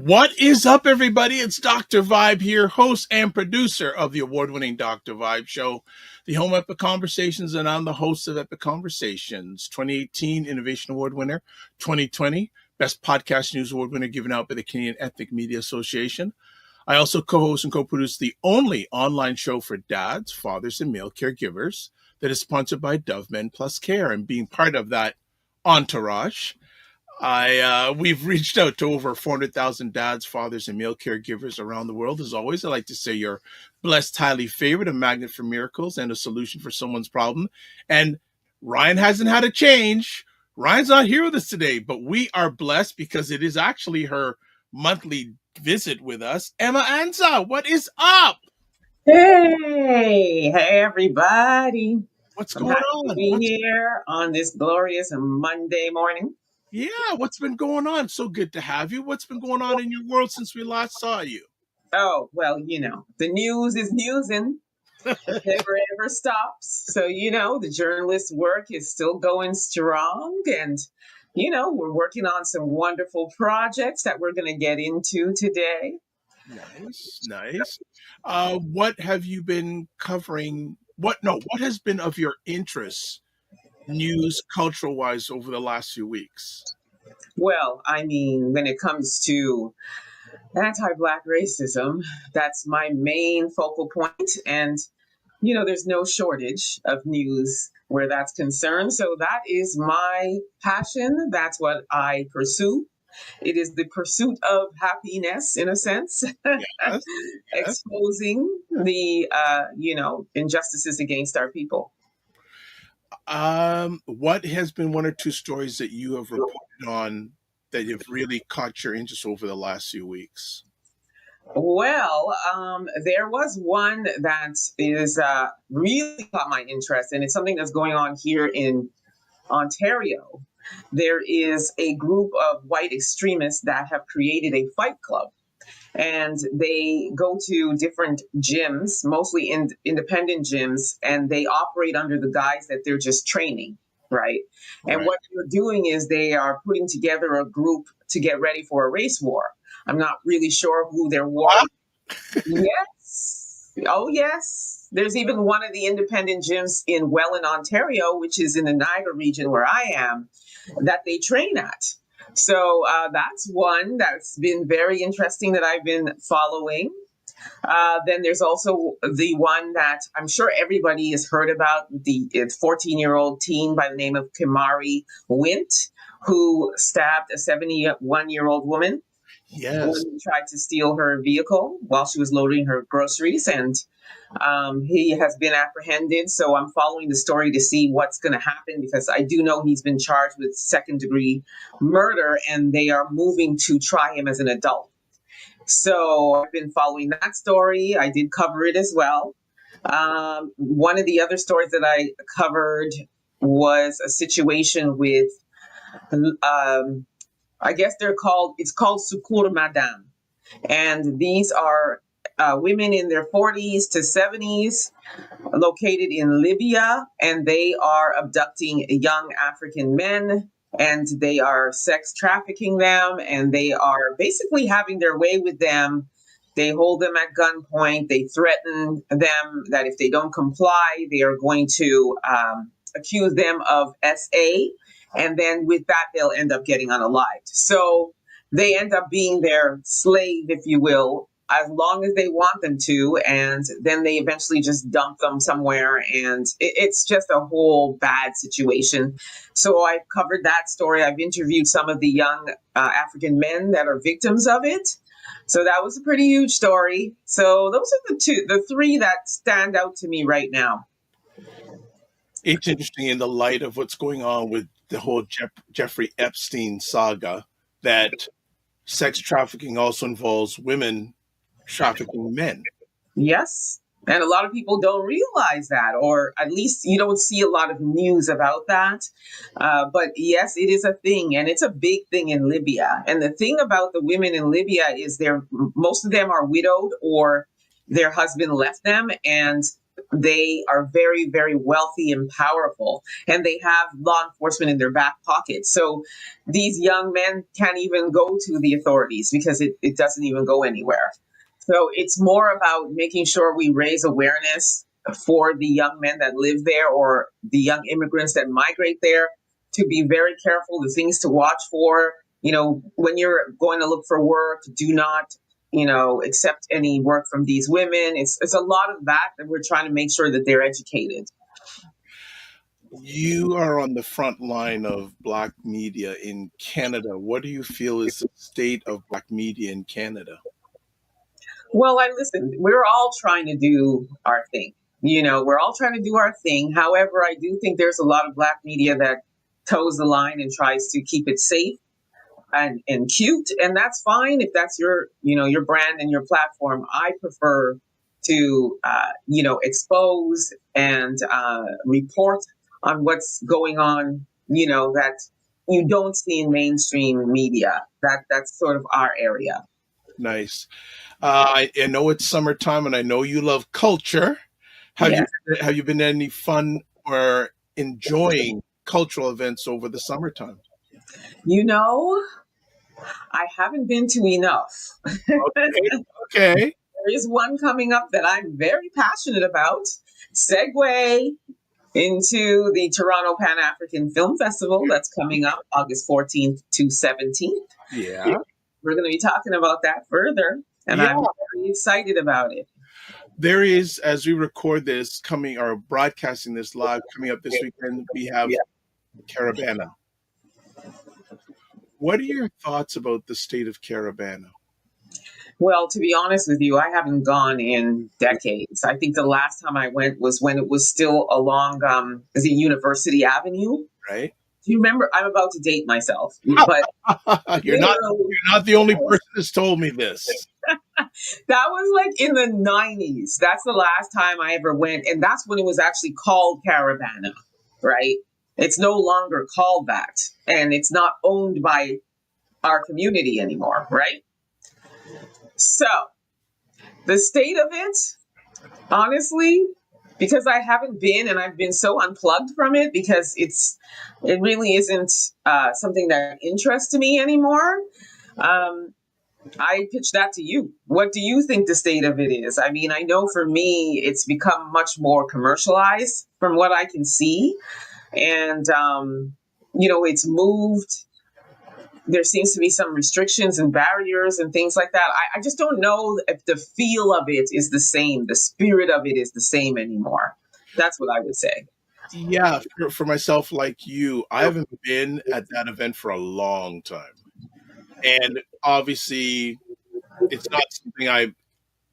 What is up, everybody? It's Dr. Vibe here, host and producer of the award-winning Dr. Vibe Show, the home of Epic Conversations, and I'm the host of Epic Conversations, 2018 Innovation Award winner, 2020 Best Podcast News Award winner given out by the Canadian Ethnic Media Association. I also co-host and co-produce the only online show for dads, fathers, and male caregivers that is sponsored by Dove Men Plus Care, and being part of that entourage, we've reached out to over 400,000 dads, fathers, and male caregivers around the world. As always, I like to say you're blessed, highly favored, a magnet for miracles, and a solution for someone's problem. And Ryan hasn't had a change. Ryan's not here with us today, but we are blessed because it is actually her monthly visit with us. Emma Ansah, what is up? Hey, everybody. What's I'm going happy on? to be here on this glorious Monday morning. Yeah, what's been going on? So good to have you. What's been going on in your world since we last saw you? Oh, well, the news is newsing. It never ever stops. So, the journalist work is still going strong. And, we're working on some wonderful projects that we're going to get into today. Nice. What have you been covering? What has been of your interest, news, cultural wise, over the last few weeks? Well, when it comes to anti-Black racism, that's my main focal point. And, there's no shortage of news where that's concerned. So that is my passion. That's what I pursue. It is the pursuit of happiness, in a sense, Yes. exposing the, injustices against our people. What has been one or two stories that you have reported on that have really caught your interest over the last few weeks? Well, there was one that is really caught my interest, and it's something that's going on here in Ontario. There is a group of white extremists that have created a fight club, and they go to different gyms, mostly independent gyms, and they operate under the guise that they're just training, right? And Right. what they're doing is they are putting together a group to get ready for a race war. I'm not really sure who their war. Yes. Oh, yes. There's even one of the independent gyms in Welland, Ontario, which is in the Niagara region where I am, that they train at. So that's one that's been very interesting that I've been following. Then there's also the one that I'm sure everybody has heard about, the 14-year-old teen by the name of Kimari Wint, who stabbed a 71-year-old woman. Yes. Who tried to steal her vehicle while she was loading her groceries, and he has been apprehended. So I'm following the story to see what's going to happen, because I do know he's been charged with second-degree murder, and they are moving to try him as an adult. So I've been following that story. I did cover it as well. One of the other stories that I covered was a situation with I guess it's called Sukur Madam. And these are women in their 40s to 70s located in Libya, and they are abducting young African men, and they are sex trafficking them, and they are basically having their way with them. They hold them at gunpoint. They threaten them that if they don't comply, they are going to accuse them of SA. And then with that, they'll end up getting unalived. So they end up being their slave, if you will, as long as they want them to. And then they eventually just dump them somewhere. And it's just a whole bad situation. So I've covered that story. I've interviewed some of the young African men that are victims of it. So that was a pretty huge story. So those are the three that stand out to me right now. It's interesting in the light of what's going on with the whole Jeffrey Epstein saga, that sex trafficking also involves women trafficking men. Yes. And a lot of people don't realize that, or at least you don't see a lot of news about that. But yes, it is a thing, and it's a big thing in Libya. And the thing about the women in Libya is most of them are widowed, or their husband left them, and they are very, very wealthy and powerful, and they have law enforcement in their back pocket. So these young men can't even go to the authorities because it doesn't even go anywhere. So it's more about making sure we raise awareness for the young men that live there or the young immigrants that migrate there to be very careful, the things to watch for. When you're going to look for work, do not accept any work from these women. It's a lot of that we're trying to make sure that they're educated. You are on the front line of Black media in Canada. What do you feel is the state of Black media in Canada? Well, I listen, we're all trying to do our thing. We're all trying to do our thing. However, I do think there's a lot of Black media that toes the line and tries to keep it safe and cute, and that's fine if that's your brand and your platform. I prefer to expose and report on what's going on, that you don't see in mainstream media. That's sort of our area. Nice. I know it's summertime, and I know you love culture. Have you Yes. have you been at any fun or enjoying cultural events over the summertime? you know I haven't been to enough. Okay. Okay. There is one coming up that I'm very passionate about. Segue into the Toronto Pan African Film Festival that's coming up August 14th to 17th. Yeah. We're going to be talking about that further, and Yeah. I'm very excited about it. There is, as we record this, coming or broadcasting this live, coming up this weekend, we have Caravana. What are your thoughts about the state of Caravana? Well, to be honest with you, I haven't gone in decades. I think the last time I went was when it was still along is it University Avenue. Right? Do you remember? I'm about to date myself, but you're not literally, you're not the only person that's told me this. that was like in the 90s. That's the last time I ever went. And that's when it was actually called Caravana, right? It's no longer called that. And it's not owned by our community anymore, right? So the state of it, honestly, because I haven't been and I've been so unplugged from it because it really isn't something that interests me anymore. Um, I pitch that to you. What do you think the state of it is? I mean, I know for me, it's become much more commercialized from what I can see. And, it's moved. There seems to be some restrictions and barriers and things like that. I just don't know if the feel of it is the same. The spirit of it is the same anymore. That's what I would say. Yeah, for myself, like you, I haven't been at that event for a long time. And obviously, it's not something I'm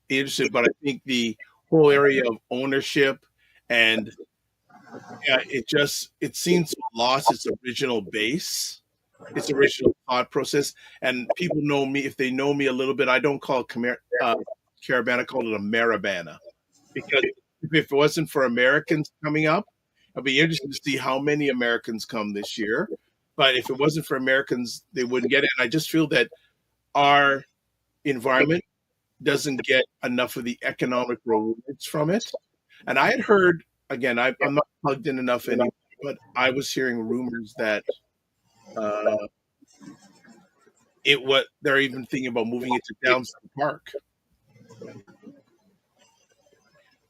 interested, but I think the whole area of ownership and it seems to have lost its original base, its original thought process. And people know me if they know me a little bit. I don't call it Caravana, I call it a Marabana because if it wasn't for Americans coming up, I'd be interested to see how many Americans come this year. But if it wasn't for Americans, they wouldn't get it. And I just feel that our environment doesn't get enough of the economic rewards from it. And I had heard, again, I'm not plugged in enough anymore, but I was hearing rumors that uh, they're even thinking about moving it to Downside Park.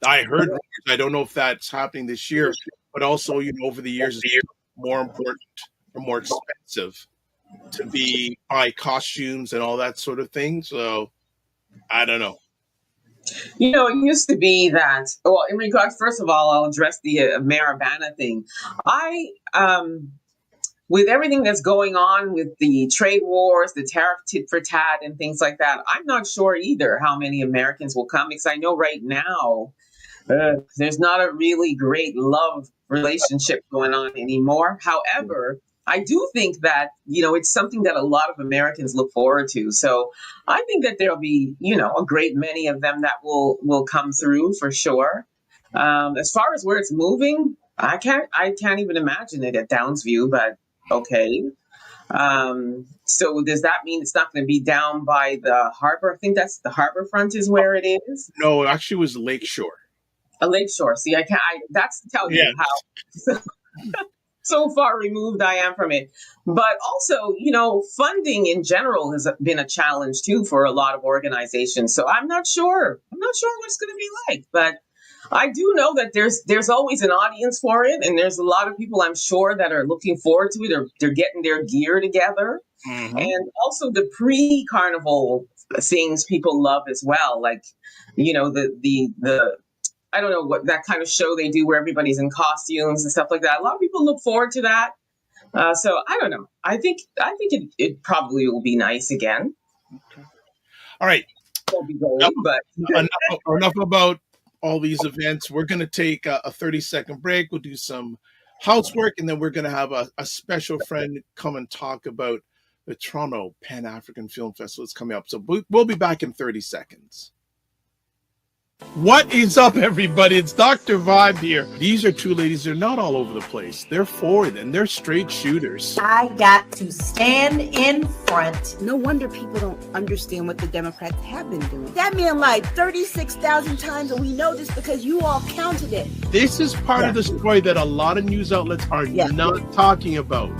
I heard rumors. I don't know if that's happening this year, but also, over the years, it's become more important or more expensive to buy costumes and all that sort of thing. So I don't know. It used to be that, well, in regards, first of all, I'll address the Maribana thing. With everything that's going on with the trade wars, the tariff tit for tat, and things like that, I'm not sure either how many Americans will come because I know right now there's not a really great love relationship going on anymore. However, I do think that, it's something that a lot of Americans look forward to. So I think that there'll be, a great many of them that will come through for sure. As far as where it's moving, I can't even imagine it at Downsview, but okay. So does that mean it's not going to be down by the harbor? I think that's the harbor front is where it is. No, it actually was Lakeshore. A lakeshore. See, I can't. That's to tell Yeah. you how so far removed I am from it. But also, funding in general has been a challenge too for a lot of organizations. So I'm not sure. I'm not sure what it's going to be like, but I do know that there's always an audience for it, and there's a lot of people I'm sure that are looking forward to it. They're getting their gear together, Mm-hmm. and also the pre-carnival things people love as well. Like, the I don't know what that kind of show they do where everybody's in costumes and stuff like that. A lot of people look forward to that. So I don't know. I think it probably will be nice again. Okay. All right. Won't be Enough, gold, but enough about all these events. We're going to take a 30-second break. We'll do some housework, and then we're going to have a special friend come and talk about the Toronto Pan African Film Festival that's coming up. So we'll be back in 30 seconds. What is up, everybody? It's Dr. Vibe here. These are two ladies. They're not all over the place. They're forward and they're straight shooters. I got to stand in front. No wonder people don't understand what the Democrats have been doing. That man lied 36,000 times, and we know this because you all counted it. This is part of the story that a lot of news outlets are not talking about.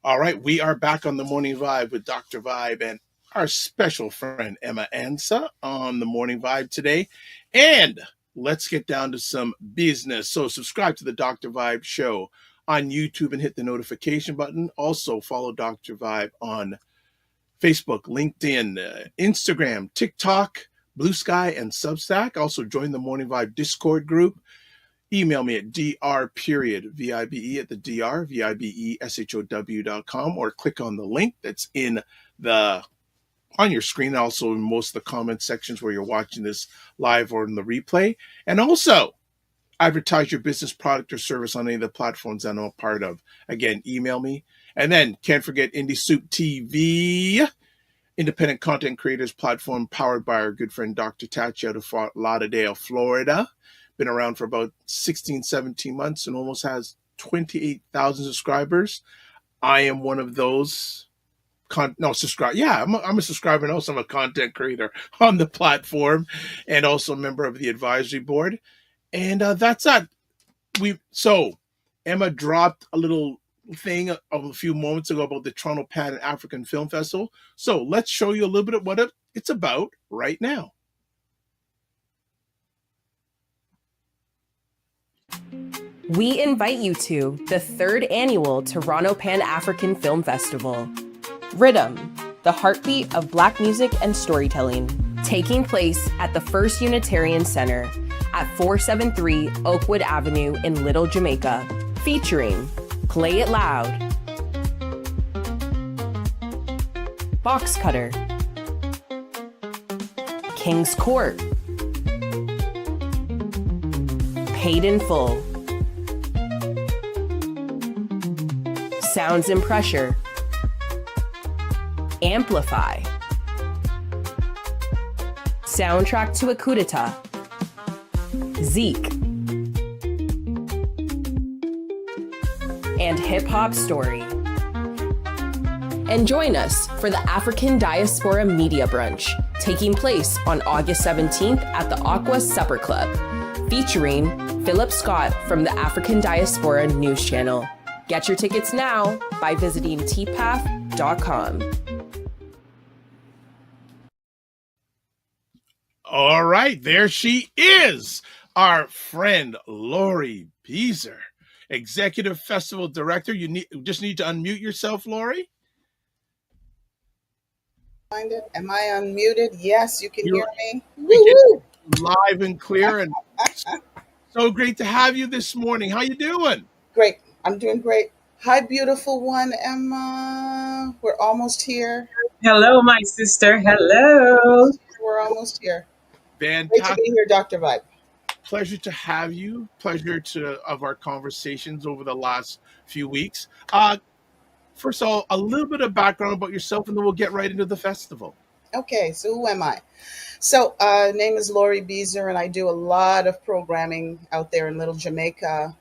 All right, we are back on the Morning Vibe with Dr. Vibe and our special friend Emma Ansah on the Morning Vibe today. And let's get down to some business. So subscribe to the Dr. Vibe show on YouTube and hit the notification button. Also follow Dr. Vibe on Facebook, LinkedIn, Instagram, TikTok, Blue Sky, and Substack. Also join the Morning Vibe Discord group. Email me at dr.vibe at the dr, vibeshow.com, or click on the link that's on your screen, also in most of the comment sections where you're watching this live or in the replay. And also advertise your business, product, or service on any of the platforms I'm a part of. Again, email me. And then can't forget Indie Soup TV, independent content creators platform powered by our good friend Dr. Tachi out of Fort Lauderdale, Florida. Been around for about 16, 17 months and almost has 28,000 subscribers. I am one of those. Subscribe. Yeah, I'm a subscriber and also I'm a content creator on the platform and also a member of the advisory board. And that's that. So Emma dropped a little thing a few moments ago about the Toronto Pan African Film Festival. So let's show you a little bit of what it's about right now. We invite you to the 3rd annual Toronto Pan African Film Festival. Rhythm, the heartbeat of Black music and storytelling, taking place at the First Unitarian Center at 473 Oakwood Avenue in Little Jamaica, featuring Play It Loud, Box Cutter, King's Court, Paid in Full, Sounds and Pressure, Amplify, Soundtrack to a Coup d'etat, Zeke, and Hip Hop Story. And join us for the African Diaspora Media Brunch, taking place on August 17th at the Aqua Supper Club, featuring Philip Scott from the African Diaspora News Channel. Get your tickets now by visiting tpath.com. All right, there she is, our friend Lori Beezer, Executive Festival Director. You just need to unmute yourself, Lori. Am I unmuted? Yes, you can hear me. Woo-hoo! Live and clear, and so great to have you this morning. How you doing? Great. I'm doing great. Hi, beautiful one, Emma. We're almost here. hello, my sister. Hello. We're almost here. Fantastic. Great to be here, Dr. Vibe. Pleasure to have you. Pleasure of our conversations over the last few weeks. First of all, a little bit of background about yourself, and then we'll get right into the festival. Okay, so who am I? So, name is Lori Beezer, and I do a lot of programming out there in Little Jamaica.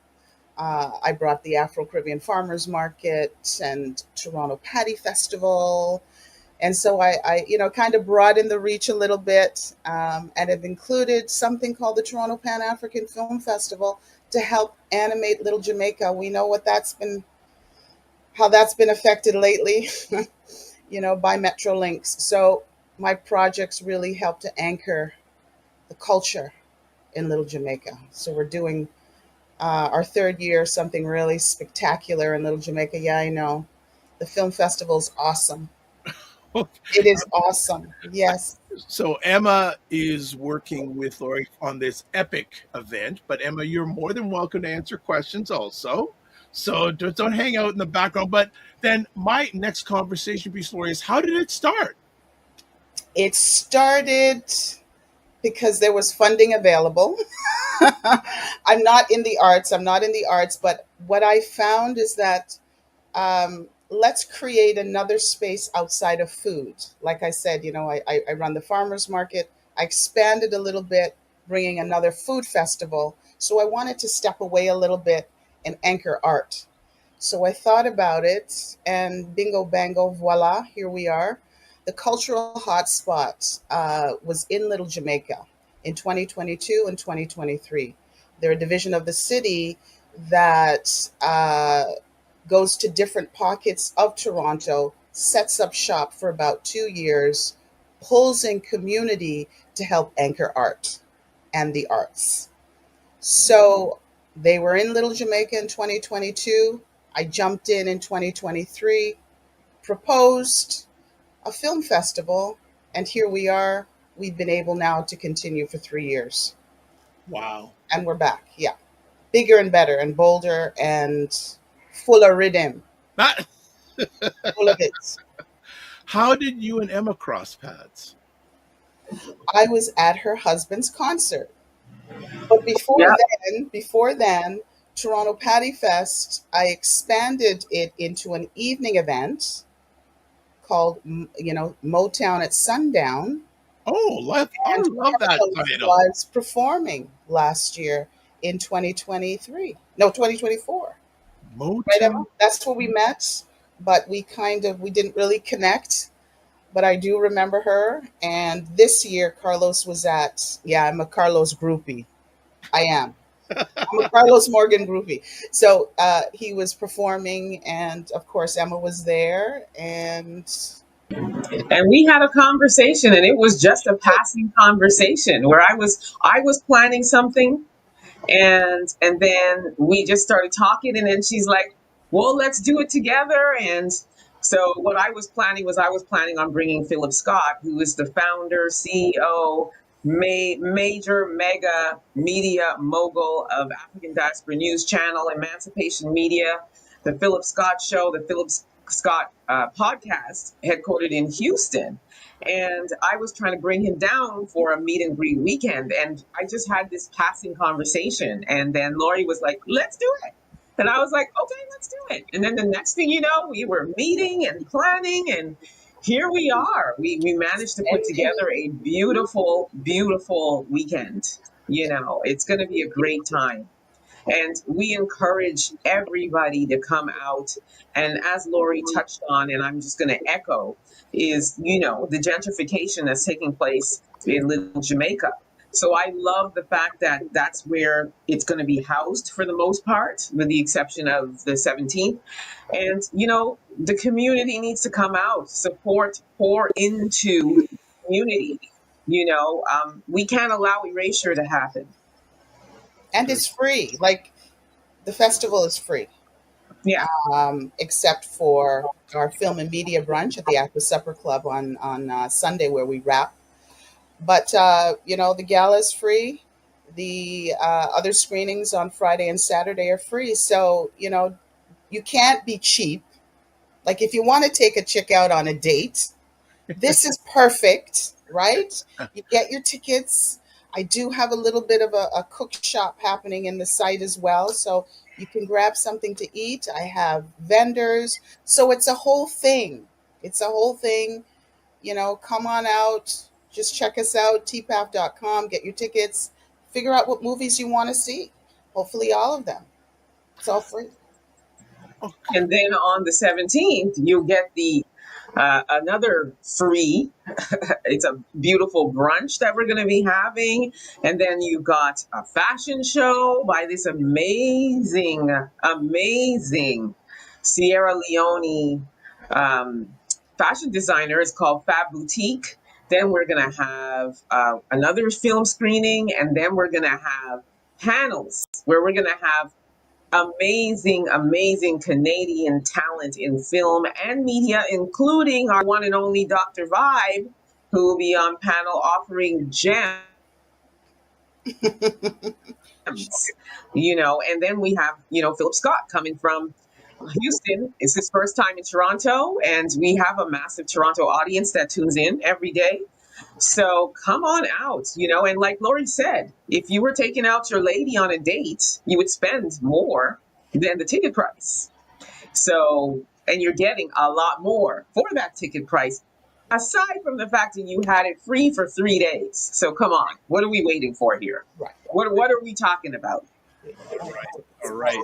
I brought the Afro-Caribbean Farmers Market and Toronto Paddy Festival. And so I kind of broadened the reach a little bit, and have included something called the Toronto Pan-African Film Festival to help animate Little Jamaica. We know how that's been affected lately, by Metrolinx. So my projects really help to anchor the culture in Little Jamaica. So we're doing our third year, something really spectacular in Little Jamaica. Yeah, I know. The film festival is awesome. It is awesome. Yes. So Emma is working with Lori on this epic event, but Emma, you're more than welcome to answer questions also. So don't hang out in the background. But then my next conversation piece, Lori, is how did it start? It started because there was funding available. I'm not in the arts. But what I found is that let's create another space outside of food. Like I said, I run the farmers market. I expanded a little bit, bringing another food festival. So I wanted to step away a little bit and anchor art. So I thought about it, and bingo, bango, voila, here we are. The cultural hotspot was in Little Jamaica in 2022 and 2023. They're a division of the city that goes to different pockets of Toronto, sets up shop for about 2 years, pulls in community to help anchor art and the arts. So they were in Little Jamaica in 2022. I jumped in 2023, proposed a film festival, and here we are. We've been able now to continue for 3 years. Wow. And we're back. Yeah. Bigger and better and bolder and full of rhythm. Not, Full of it. how did you and Emma cross paths? I was at her husband's concert. But Yeah. before then, Toronto Paddy Fest, I expanded it into an evening event called, Motown at Sundown. I And love that Carlos title. was performing last year in 2023. No, 2024. Right, Emma? Motown. That's where we met, but we didn't really connect. But I do remember her. And this year, Carlos was I'm a Carlos groupie. I am. I'm a Carlos Morgan groupie. So he was performing, and of course, Emma was there. And And we had a conversation, and it was just a passing conversation where I was planning something, and then we just started talking, and then she's like, well, let's do it together. And so what I was planning on bringing Philip Scott, who is the founder, CEO, major mega media mogul of African Diaspora News Channel, Emancipation Media, the Philip Scott Show, the Philip Scott podcast, headquartered in Houston. And I was trying to bring him down for a meet and greet weekend. And I just had this passing conversation. And then Lori was like, let's do it. And I was like, okay, let's do it. And then the next thing you know, we were meeting and planning, and here we are. We managed to put together a beautiful, beautiful weekend. It's going to be a great time. And we encourage everybody to come out. And as Lori touched on, and I'm just going to echo, is, the gentrification that's taking place in Little Jamaica. So I love the fact that that's where it's going to be housed for the most part, with the exception of the 17th. And, the community needs to come out, support, pour into the community. We can't allow erasure to happen. and it's free. Like, the festival is free. Yeah. Except for our film and media brunch at the Aqua Supper Club on Sunday, where we wrap. But the gala is free. The other screenings on Friday and Saturday are free. So you can't be cheap. Like, if you want to take a chick out on a date, this is perfect, right? You get your tickets. I do have a little bit of a cook shop happening in the site as well. So you can grab something to eat. I have vendors. So it's a whole thing. Come on out. Just check us out, tpaf.com. Get your tickets. Figure out what movies you want to see. Hopefully all of them. It's all free. Okay. And then on the 17th, you'll get the another free. It's a beautiful brunch that we're going to be having, and then you got a fashion show by this amazing Sierra Leone fashion designer. It's called Fab Boutique. Then we're going to have another film screening, and then we're going to have panels where we're going to have amazing Canadian talent in film and media, including our one and only Dr. Vibe, who will be on panel offering gems. And then we have, Philip Scott coming from Houston. It's his first time in Toronto, and we have a massive Toronto audience that tunes in every day. So come on out, and like Lori said, if you were taking out your lady on a date, you would spend more than the ticket price. So, and you're getting a lot more for that ticket price, aside from the fact that you had it free for 3 days. So come on, what are we waiting for here? Right. What are we talking about? All right.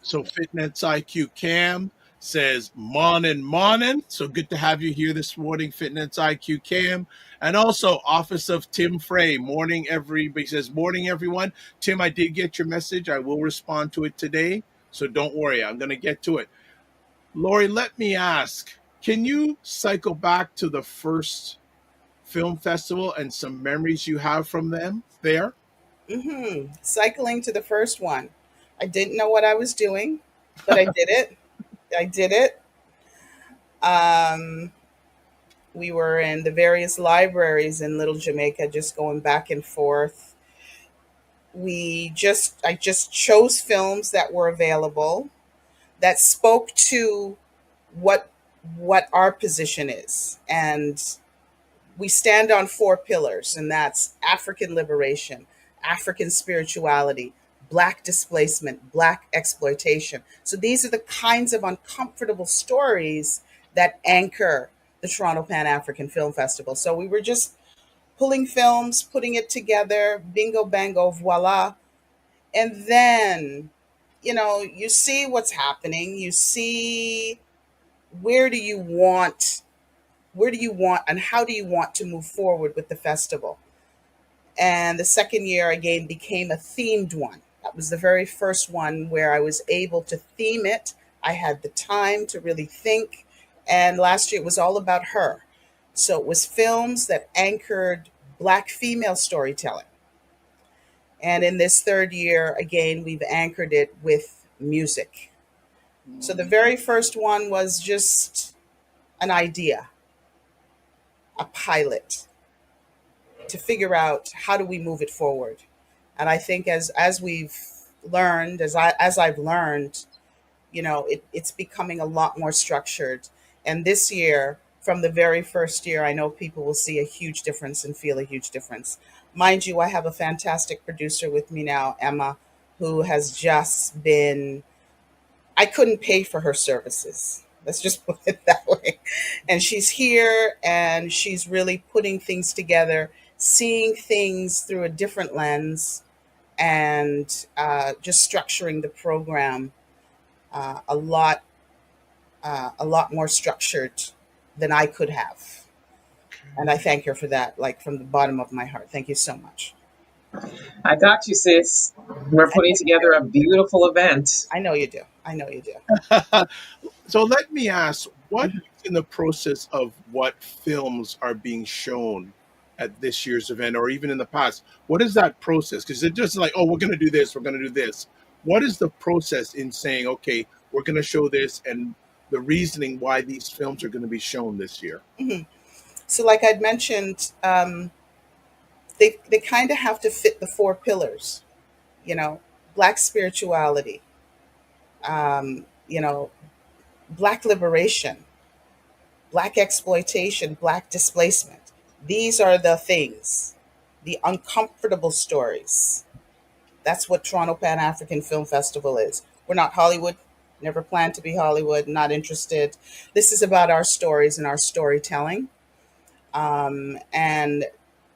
So Fitness IQ Cam says morning. So good to have you here this morning, Fitness IQ Cam. And also Office of Tim Frey. Morning, everybody. Says morning, everyone. Tim, I did get your message. I will respond to it today. So don't worry. I'm going to get to it. Lori, let me ask, can you cycle back to the first film festival and some memories you have from them there? Cycling to the first one. I didn't know what I was doing, but I did it. I did it. We were in the various libraries in Little Jamaica, just going back and forth. I just chose films that were available that spoke to what our position is, and we stand on 4 pillars, and that's African liberation, African spirituality, Black displacement, Black exploitation. So these are the kinds of uncomfortable stories that anchor the Toronto Pan African Film Festival. So we were just pulling films, putting it together, bingo, bango, voila. And then, you see what's happening. You see where do you want and how do you want to move forward with the festival. And the second year again became a themed one. That was the very first one where I was able to theme it. I had the time to really think. And last year it was all about her. So it was films that anchored Black female storytelling. And in this third year, again, we've anchored it with music. So the very first one was just an idea, a pilot, to figure out how do we move it forward. And I think as we've learned, as I've learned, it's becoming a lot more structured. And this year, from the very first year, I know people will see a huge difference and feel a huge difference. Mind you, I have a fantastic producer with me now, Emma, who has just been, I couldn't pay for her services. Let's just put it that way. And she's here and she's really putting things together, seeing things through a different lens, and just structuring the program a lot more structured than I could have. And I thank her for that, like from the bottom of my heart. Thank you so much. I got you, sis. We're putting together a beautiful event. I know you do. I know you do. So let me ask, what is in the process of what films are being shown at this year's event or even in the past? What is that process? Because it's just like, oh, we're going to do this, we're going to do this. What is the process in saying, okay, we're going to show this, and the reasoning why these films are going to be shown this year? Mm-hmm. So like I'd mentioned, they kind of have to fit the 4 pillars, Black spirituality, Black liberation, Black exploitation, Black displacement. These are the things, the uncomfortable stories. That's what Toronto Pan African Film Festival is. We're not Hollywood, never planned to be Hollywood, not interested. This is about our stories and our storytelling. And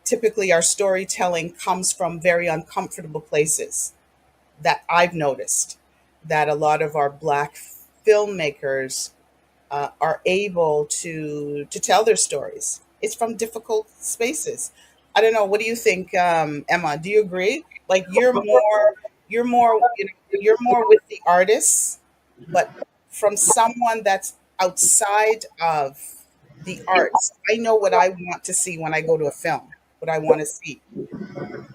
typically our storytelling comes from very uncomfortable places that I've noticed, that a lot of our Black filmmakers are able to tell their stories. It's from difficult spaces. I don't know. What do you think, Emma? Do you agree? Like you're more with the artists, but from someone that's outside of the arts, I know what I want to see when I go to a film. What I want to see,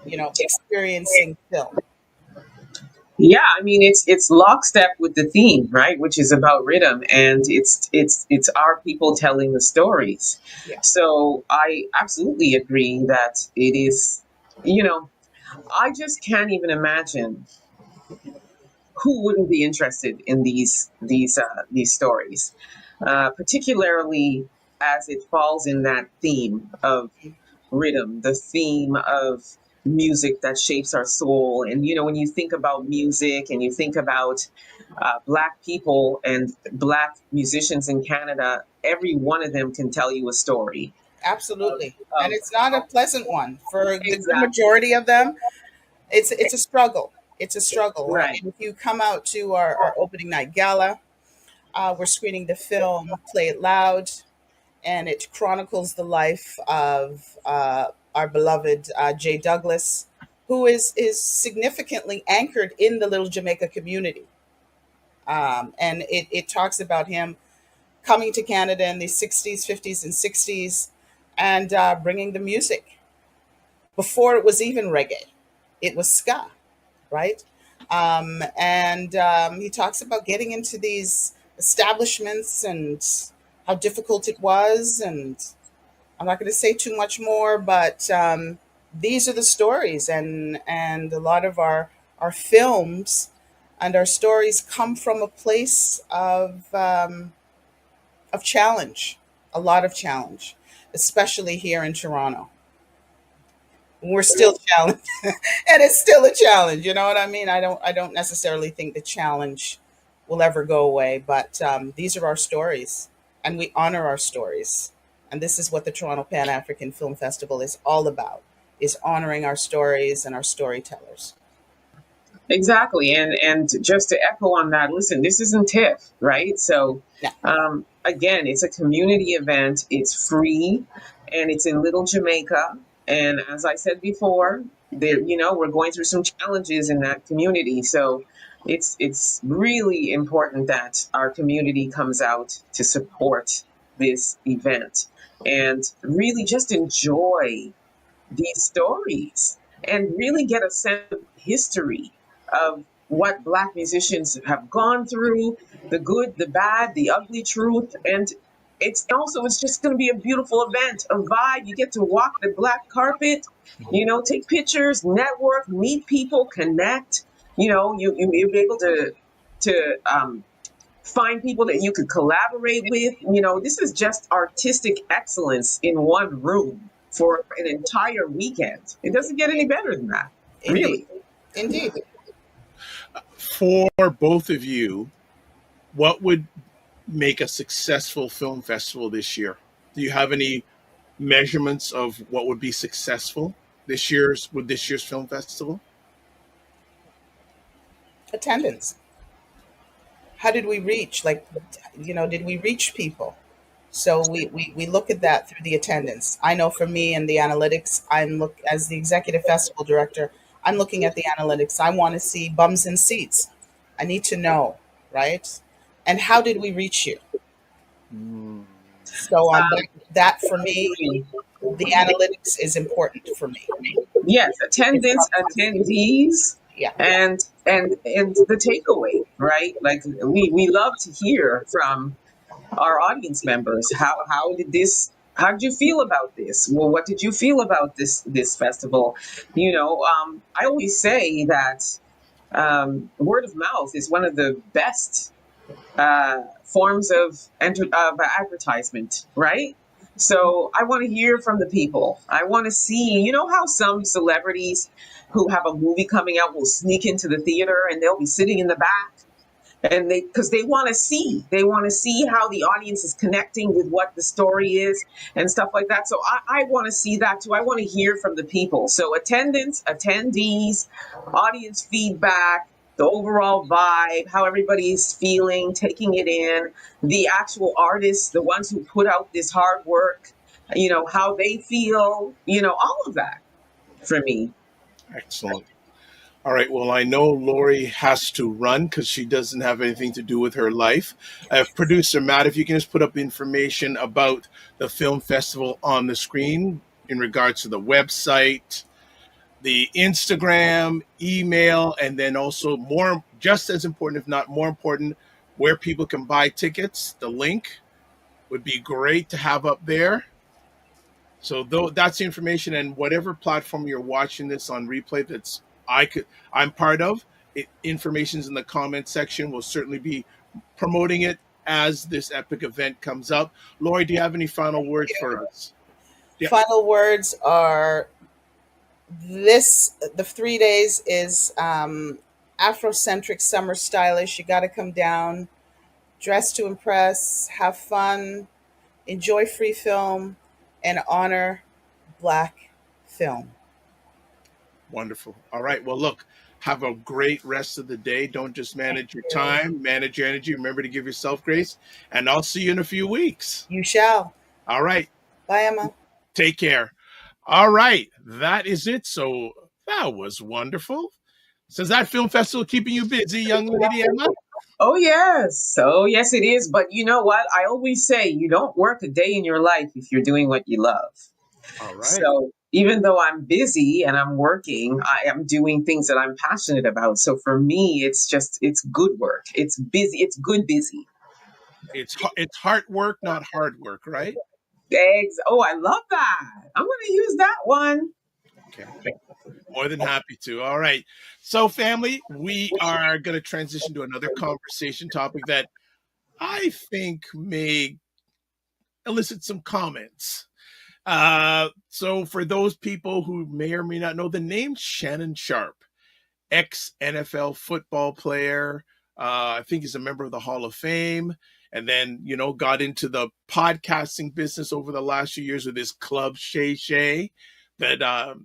experiencing film. Yeah, I mean it's lockstep with the theme, right? Which is about rhythm, and it's our people telling the stories. Yeah, So I absolutely agree that it is. You know, I just can't even imagine who wouldn't be interested in these stories, particularly as it falls in that theme of rhythm, the theme of music that shapes our soul. And when you think about music and you think about Black people and Black musicians in Canada, every one of them can tell you a story absolutely. And of it's not a pleasant one for the good exactly majority of them. It's a struggle. It's a struggle. right. And if you come out to our opening night gala, we're screening the film "Play It Loud," and it chronicles the life of our beloved Jay Douglas, who is significantly anchored in the Little Jamaica community. And it talks about him coming to Canada in the 60s, 50s, and 60s and bringing the music. Before it was even reggae, it was ska, right? And he talks about getting into these establishments and how difficult it was. And I'm not going to say too much more, but these are the stories, and a lot of our films and our stories come from a place of challenge, a lot of challenge, especially here in Toronto. We're still challenged, and it's still a challenge. You know what I mean? I don't necessarily think the challenge will ever go away, but these are our stories, and we honor our stories. And this is what the Toronto Pan African Film Festival is all about: is honoring our stories and our storytellers. Exactly. And just to echo on that, listen, this isn't TIFF, right? So Yeah, again, it's a community event. It's free and it's in Little Jamaica. And as I said before, there, we're going through some challenges in that community. So it's really important that our community comes out to support this event and really just enjoy these stories and really get a sense of history of what Black musicians have gone through, the good, the bad, the ugly truth. And it's just going to be a beautiful event, a vibe. You get to walk the black carpet, take pictures, network, meet people, connect. You'll be able to find people that you could collaborate with. This is just artistic excellence in one room for an entire weekend. It doesn't get any better than that, indeed, really. indeed. For both of you, what would make a successful film festival this year? Do you have any measurements of what would be successful this year's film festival? Attendance. How did we reach? Like, did we reach people? So we look at that through the attendance. I know for me and the analytics, as the executive festival director, I'm looking at the analytics. I want to see bums in seats. I need to know, right? And how did we reach you? Mm. So on that for I me, agree. the analytics is important for me. Yes, It's attendance, attendees, yeah, and the takeaway, right? Like we love to hear from our audience members. How did you feel about this? Well, what did you feel about this festival? I always say that word of mouth is one of the best forms of advertisement, right? So I want to hear from the people. I want to see, how some celebrities who have a movie coming out will sneak into the theater and they'll be sitting in the back and because they want to see how the audience is connecting with what the story is and stuff like that. So I want to see that too. I want to hear from the people. So attendance, attendees, audience feedback, the overall vibe, how everybody's feeling, taking it in, the actual artists, the ones who put out this hard work, how they feel, all of that for me. Excellent. All right. Well, I know Lori has to run because she doesn't have anything to do with her life. Producer Matt, if you can just put up information about the film festival on the screen in regards to the website, the Instagram, email, and then also more, just as important, if not more important, where people can buy tickets. The link would be great to have up there. So that's the information, and whatever platform you're watching this on replay I'm part of, information's in the comment section. We'll certainly be promoting it as this epic event comes up. Lori, do you have any final words for us? Yeah. Final words are the 3 days is Afrocentric summer stylish. You got to come down, dress to impress, have fun, enjoy free film, and honor Black film. Wonderful. All right. Well, look, have a great rest of the day. Don't just manage your time, manage your energy. Remember to give yourself grace, and I'll see you in a few weeks. You shall. All right. Bye, Emma. Take care. All right. That is it. So that was wonderful. So is that film festival keeping you busy, young lady Emma? Oh, yes. Oh, yes, it is. But you know what? I always say you don't work a day in your life if you're doing what you love. All right. So even though I'm busy and I'm working, I am doing things that I'm passionate about. So for me, it's good work. It's busy. It's good busy. It's hard work, not hard work, right? Eggs. Oh, I love that. I'm going to use that one. Okay. More than happy to. All right. So, family, we are going to transition to another conversation topic that I think may elicit some comments. So for those people who may or may not know the name Shannon Sharpe, ex-NFL football player, I think he's a member of the Hall of Fame, and then, got into the podcasting business over the last few years with his club Shay Shay, that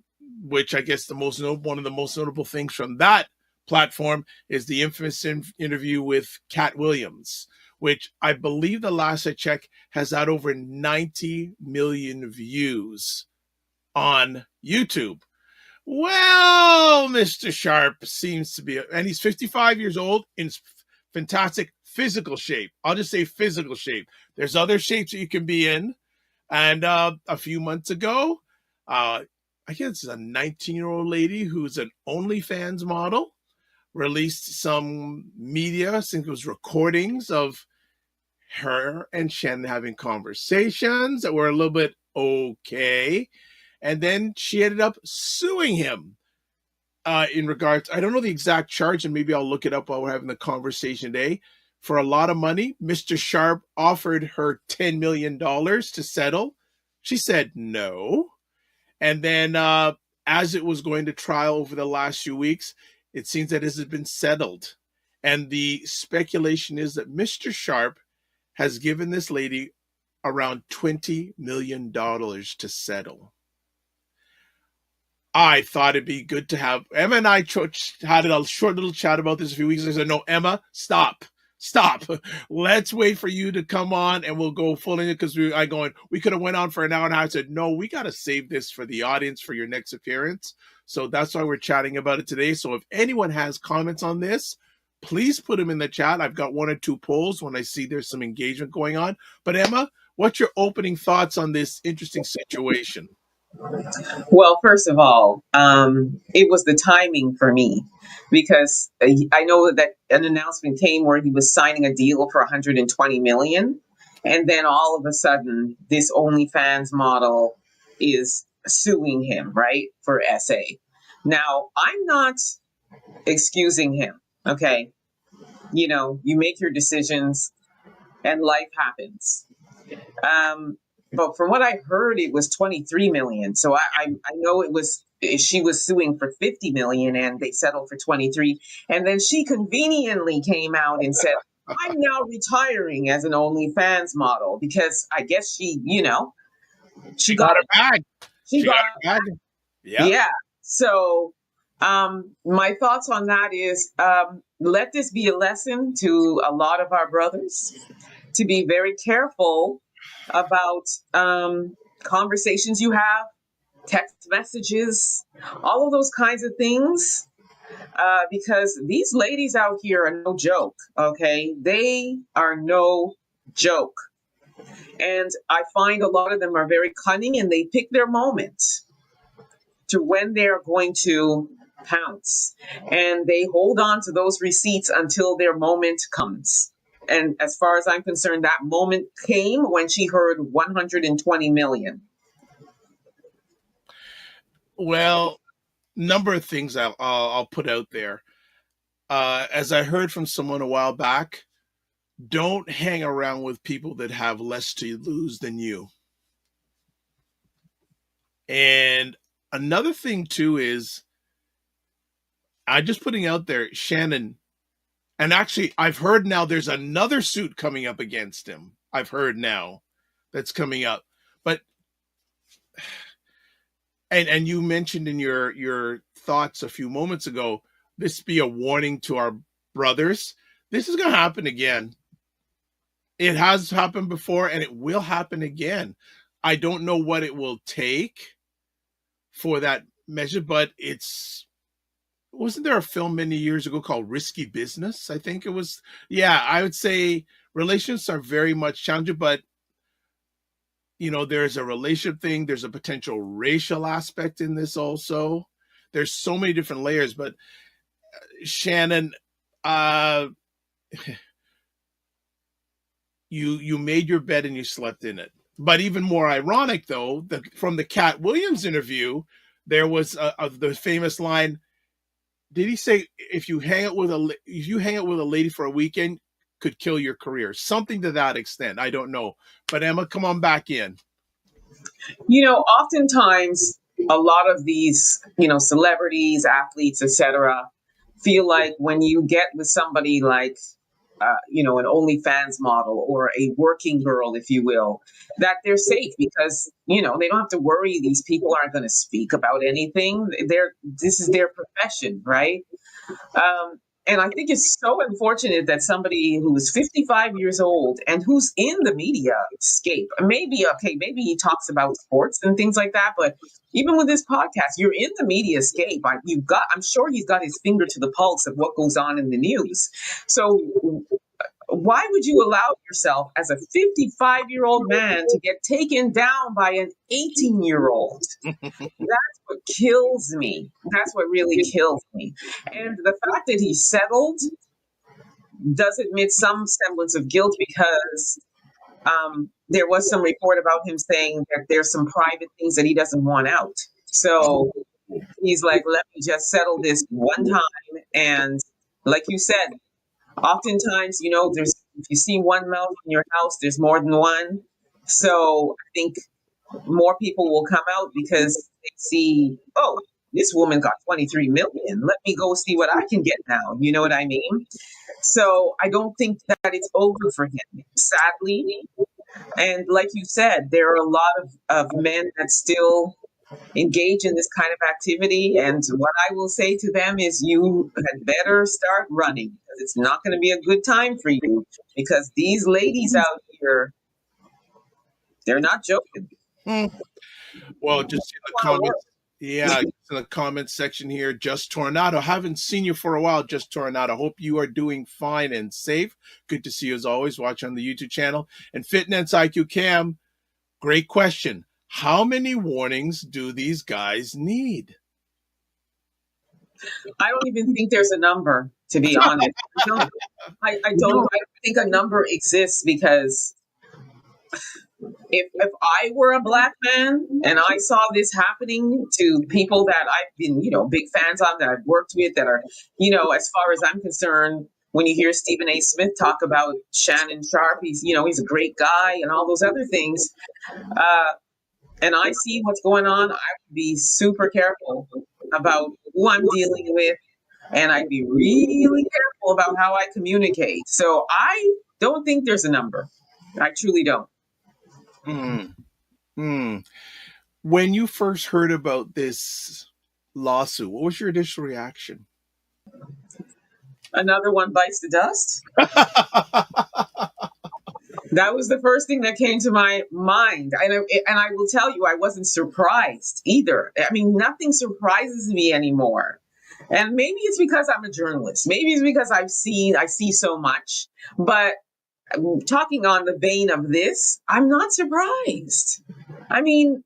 which I guess one of the most notable things from that platform is the infamous interview with Cat Williams, which I believe the last I checked has had over 90 million views on YouTube. Well, Mr. Sharpe seems to be, and he's 55 years old in fantastic physical shape. I'll just say physical shape. There's other shapes that you can be in. And a few months ago, I guess it's a 19-year-old lady who's an OnlyFans model, released some media, I think it was recordings of her and Shannon having conversations that were a little bit okay. And then she ended up suing him in regards, I don't know the exact charge, and maybe I'll look it up while we're having the conversation today. For a lot of money, Mr. Sharpe offered her $10 million to settle. She said no. And then as it was going to trial over the last few weeks, it seems that this has been settled. And the speculation is that Mr. Sharpe has given this lady around $20 million to settle. I thought it'd be good to have Emma and I had a short little chat about this a few weeks ago. I said, no, Emma, stop. Let's wait for you to come on and we'll go full in it, because we could have went on for an hour and a half. I said, no, we got to save this for the audience for your next appearance. So that's why we're chatting about it today. So if anyone has comments on this, please put them in the chat. I've got 1 or 2 polls when I see there's some engagement going on. But Emma, what's your opening thoughts on this interesting situation? Well, first of all, it was the timing for me, because I know that an announcement came where he was signing a deal for 120 million. And then all of a sudden, this OnlyFans model is suing him, right, for SA. Now, I'm not excusing him. Okay. You make your decisions and life happens. But from what I heard, it was 23 million. So I know she was suing for 50 million and they settled for 23. And then she conveniently came out and said, I'm now retiring as an OnlyFans model, because I guess she got her bag. She got her bag. Yeah. Yeah. So My thoughts on that is, let this be a lesson to a lot of our brothers to be very careful about conversations you have, text messages, all of those kinds of things, because these ladies out here are no joke, okay? They are no joke. And I find a lot of them are very cunning and they pick their moment to when they're going to pounce. And they hold on to those receipts until their moment comes. And as far as I'm concerned, that moment came when she heard 120 million. Well, number of things I'll put out there. As I heard from someone a while back, don't hang around with people that have less to lose than you. And another thing too is, I'm just putting out there, Shannon, and actually I've heard now there's another suit coming up against him. I've heard now that's coming up. But and you mentioned in your thoughts a few moments ago, this be a warning to our brothers. This is going to happen again. It has happened before and it will happen again. I don't know what it will take for that measure, but wasn't there a film many years ago called Risky Business? I think it was. Yeah, I would say relationships are very much challenging, but there's a relationship thing. There's a potential racial aspect in this also. There's so many different layers, but Shannon, you made your bed and you slept in it. But even more ironic, though, from the Cat Williams interview, there was the famous line. Did he say if you hang out with a lady for a weekend, could kill your career? Something to that extent. I don't know. But Emma, come on back in. Oftentimes a lot of these, celebrities, athletes, etc., feel like when you get with somebody like an OnlyFans model or a working girl, if you will, that they're safe because, they don't have to worry. These people aren't going to speak about anything. This is their profession, right? And I think it's so unfortunate that somebody who is 55 years old and who's in the media scape, maybe he talks about sports and things like that, but even with this podcast, you're in the media scape. I'm sure he's got his finger to the pulse of what goes on in the news. So why would you allow yourself as a 55-year-old man to get taken down by an 18-year-old? That's what kills me. That's what really kills me. And the fact that he settled does admit some semblance of guilt because there was some report about him saying that there's some private things that he doesn't want out. So he's like, let me just settle this one time. And like you said, oftentimes, if you see one mouth in your house, there's more than one. So I think more people will come out because they see, oh, this woman got 23 million. Let me go see what I can get now. You know what I mean? So I don't think that it's over for him, sadly. And like you said, there are a lot of men that still engage in this kind of activity. And what I will say to them is you had better start running because it's not going to be a good time for you because these ladies out here, they're not joking. Well, just in the comments. Yeah, in the comments section here, Just Tornado. Haven't seen you for a while, Just Tornado. Hope you are doing fine and safe. Good to see you as always. Watch on the YouTube channel. And Fitness IQ Cam, great question. How many warnings do these guys need? I don't even think there's a number, to be honest. I don't think a number exists because if I were a black man and I saw this happening to people that I've been, big fans of, that I've worked with, that are, as far as I'm concerned, when you hear Stephen A. Smith talk about Shannon Sharpe, he's a great guy and all those other things. And I see what's going on, I would be super careful about who I'm dealing with. And I'd be really careful about how I communicate. So I don't think there's a number. I truly don't. When you first heard about this lawsuit, what was your initial reaction? Another one bites the dust. That was the first thing that came to my mind. And I will tell you, I wasn't surprised either. I mean, nothing surprises me anymore. And maybe it's because I'm a journalist. Maybe it's because I see so much. But talking on the vein of this, I'm not surprised. I mean,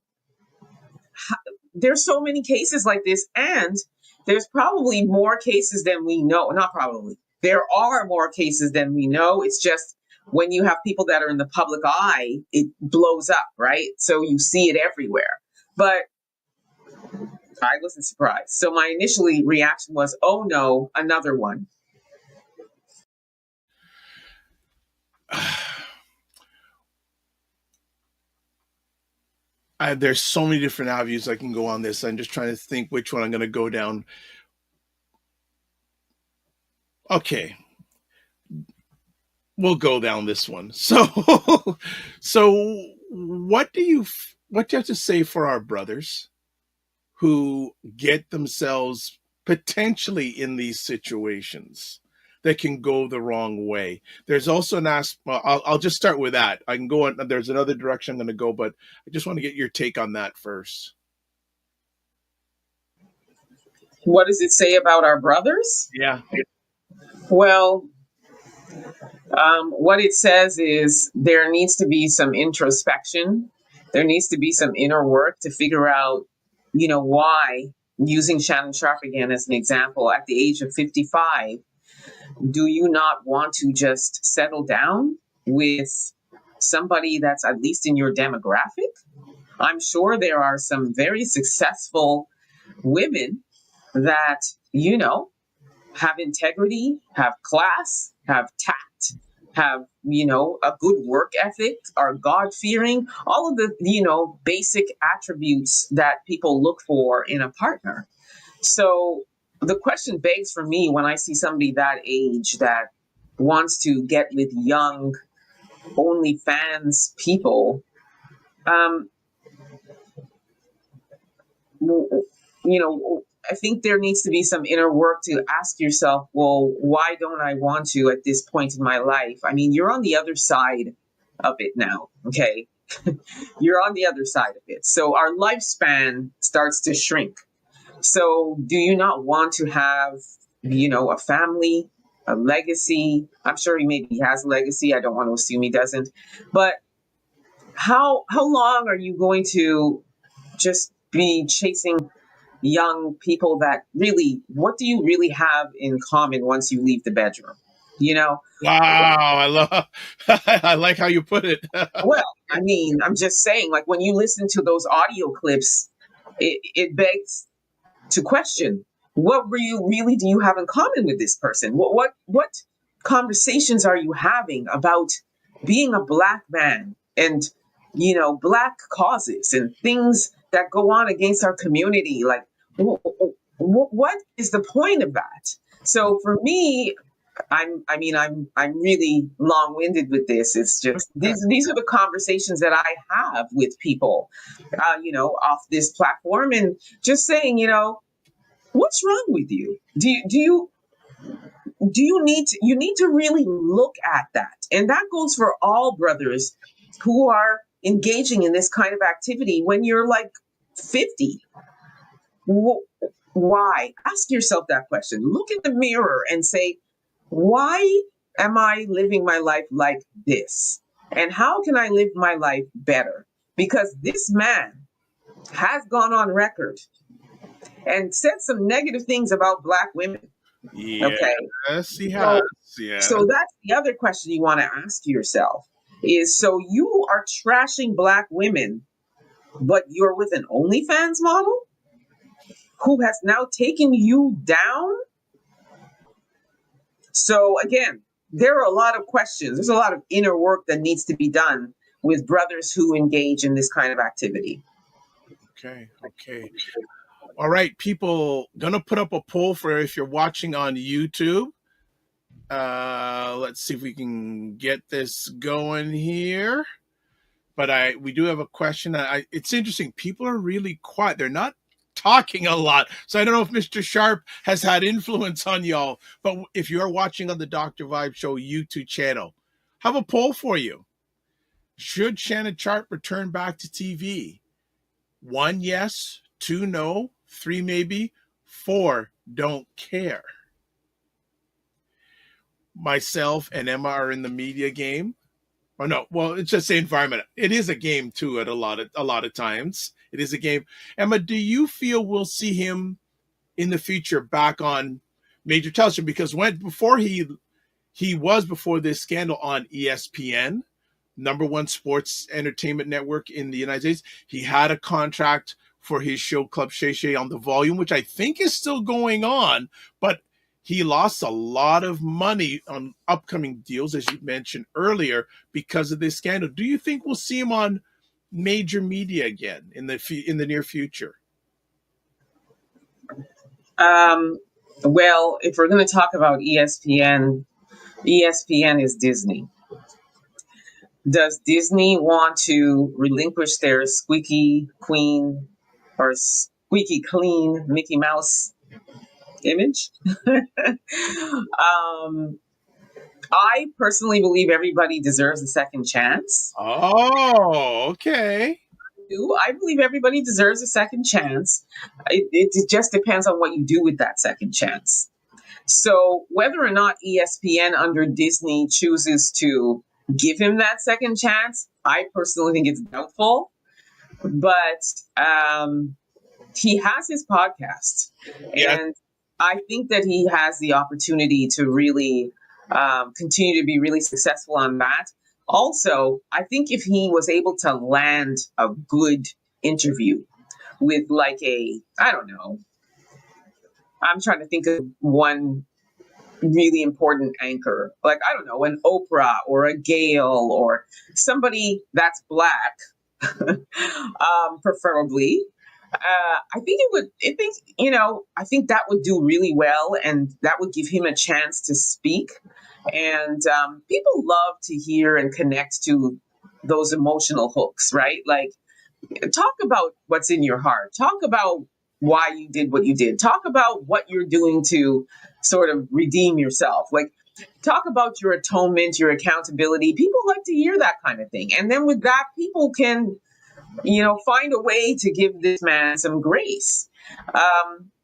there's so many cases like this, and there's probably more cases than we know. Not probably. There are more cases than we know. It's just when you have people that are in the public eye, it blows up, right? So you see it everywhere. But I wasn't surprised. So my initial reaction was, oh no, another one. There's so many different avenues I can go on this. I'm just trying to think which one I'm going to go down. Okay. We'll go down this one. So what do you have to say for our brothers who get themselves potentially in these situations that can go the wrong way? There's also an aspect. Well, I'll just start with that. I can go on. There's another direction I'm going to go, but I just want to get your take on that first. What does it say about our brothers? Yeah. Well, what it says is there needs to be some introspection. There needs to be some inner work to figure out, why, using Shannon Sharpe again as an example, at the age of 55, do you not want to just settle down with somebody that's at least in your demographic? I'm sure there are some very successful women that, have integrity, have class, have tact, have, a good work ethic, are God-fearing, all of the, basic attributes that people look for in a partner. So the question begs for me when I see somebody that age that wants to get with young OnlyFans people, I think there needs to be some inner work to ask yourself, well, why don't I want to at this point in my life? I mean, you're on the other side of it now, okay? You're on the other side of it. So our lifespan starts to shrink. So do you not want to have, a family, a legacy? I'm sure maybe he has a legacy. I don't want to assume he doesn't. But how long are you going to just be chasing young people that really, what do you really have in common once you leave the bedroom? Wow, I like how you put it. Well, I mean, I'm just saying, like, when you listen to those audio clips, it begs to question, what do you have in common with this person? What conversations are you having about being a Black man and, Black causes and things that go on against our community? Like, what is the point of that? So for me, I'm really long-winded with this. It's just these are the conversations that I have with people, off this platform, and just saying, what's wrong with you? Do you need to really look at that, and that goes for all brothers who are engaging in this kind of activity when you're like 50. Why? Ask yourself that question. Look in the mirror and say, why am I living my life like this? And how can I live my life better? Because this man has gone on record and said some negative things about Black women. Yes, Okay. he has. Yeah. So that's the other question you want to ask yourself is, so you are trashing Black women, but you're with an OnlyFans model who has now taken you down? So again, there are a lot of questions. There's a lot of inner work that needs to be done with brothers who engage in this kind of activity. Okay. All right, people, gonna put up a poll for if you're watching on YouTube. Let's see if we can get this going here. But we do have a question. It's interesting. People are really quiet. They're not talking a lot. So I don't know if Mr. Sharpe has had influence on y'all, but if you're watching on the Dr. Vibe Show YouTube channel, I have a poll for you. Should Shannon Sharpe return back to TV? 1, yes. 2, no. 3, maybe. 4, don't care. Myself and Emma are in the media game. Oh no, well, it's just the environment. It is a game too. At a lot of times, it is a game. Emma, do you feel we'll see him in the future back on major television? Because before this scandal on ESPN, #1 sports entertainment network in the United States. He had a contract for his show Club Shay Shay on the Volume, which I think is still going on, but he lost a lot of money on upcoming deals, as you mentioned earlier, because of this scandal. Do you think we'll see him on major media again in the near future? Well, if we're going to talk about ESPN, ESPN is Disney. Does Disney want to relinquish their squeaky clean or squeaky clean Mickey Mouse image? I personally believe everybody deserves a second chance. Oh, okay. I believe everybody deserves a second chance. It just depends on what you do with that second chance. So whether or not ESPN under Disney chooses to give him that second chance, I personally think it's doubtful. But he has his podcast, and I think that he has the opportunity to really continue to be really successful on that. Also, I think if he was able to land a good interview with I don't know, I'm trying to think of one really important anchor, I don't know, an Oprah or a Gayle or somebody that's Black, preferably. I think that would do really well, and that would give him a chance to speak. And people love to hear and connect to those emotional hooks, right? Talk about what's in your heart. Talk about why you did what you did. Talk about what you're doing to sort of redeem yourself. Talk about your atonement, your accountability. People like to hear that kind of thing. And then with that, people can find a way to give this man some grace.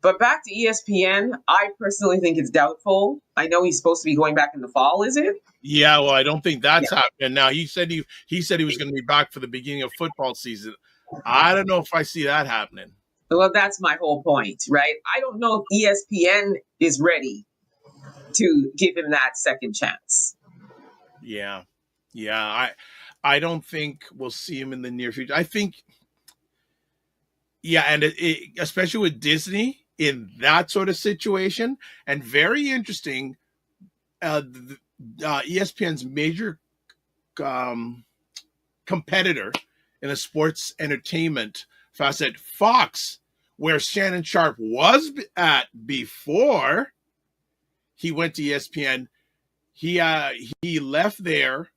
But back to ESPN, I personally think it's doubtful. I know he's supposed to be going back in the fall, is it? Yeah, well, I don't think that's happening now. He said he was going to be back for the beginning of football season. I don't know if I see that happening. Well, that's my whole point, right? I don't know if ESPN is ready to give him that second chance. Yeah. I don't think we'll see him in the near future. I think, and especially with Disney in that sort of situation, and very interesting, ESPN's major competitor in the sports entertainment facet, Fox, where Shannon Sharpe was at before he went to ESPN. He left there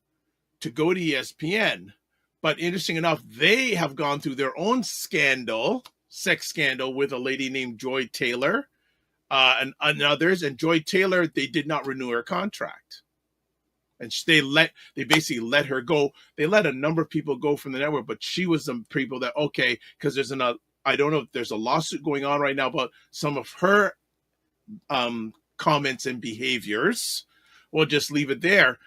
to go to ESPN, but interesting enough, they have gone through their own sex scandal with a lady named Joy Taylor, and others. And Joy Taylor, they did not renew her contract, and they basically let her go. They let a number of people go from the network, but she was the people that because I don't know if there's a lawsuit going on right now about some of her comments and behaviors. We'll just leave it there.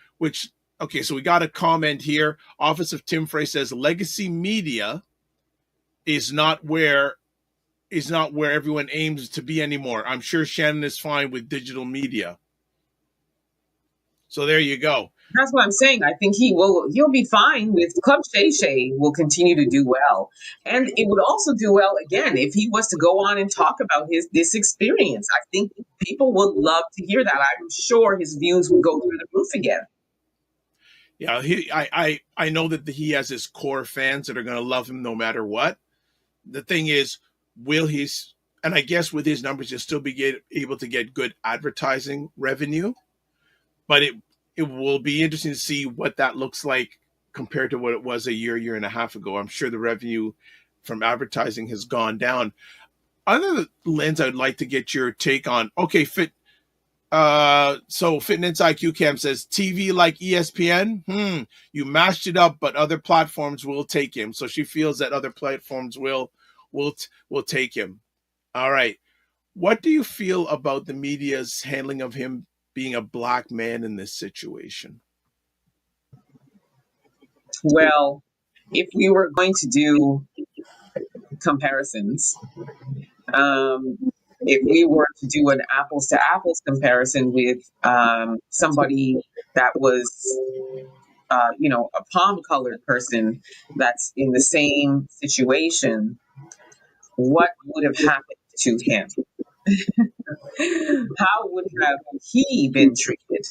So we got a comment here. Office of Tim Frey says legacy media is not where everyone aims to be anymore. I'm sure Shannon is fine with digital media. So there you go. That's what I'm saying. I think he'll be fine with Club Shay Shay will continue to do well. And it would also do well, again, if he was to go on and talk about this experience. I think people would love to hear that. I'm sure his views would go through the roof again. Yeah, I know that he has his core fans that are going to love him no matter what. The thing is, and I guess with his numbers, he'll still be able to get good advertising revenue. But it will be interesting to see what that looks like compared to what it was a year and a half ago. I'm sure the revenue from advertising has gone down. other lens, I'd like to get your take on. Okay, so Fitness IQ Cam says TV like ESPN. You mashed it up, but other platforms will take him. So she feels that other platforms will take him. All right. What do you feel about the media's handling of him being a black man in this situation? Well, if we were going to do comparisons, um, if we were to do an apples to apples comparison with somebody that was, a palm colored person that's in the same situation, what would have happened to him? How would have he been treated?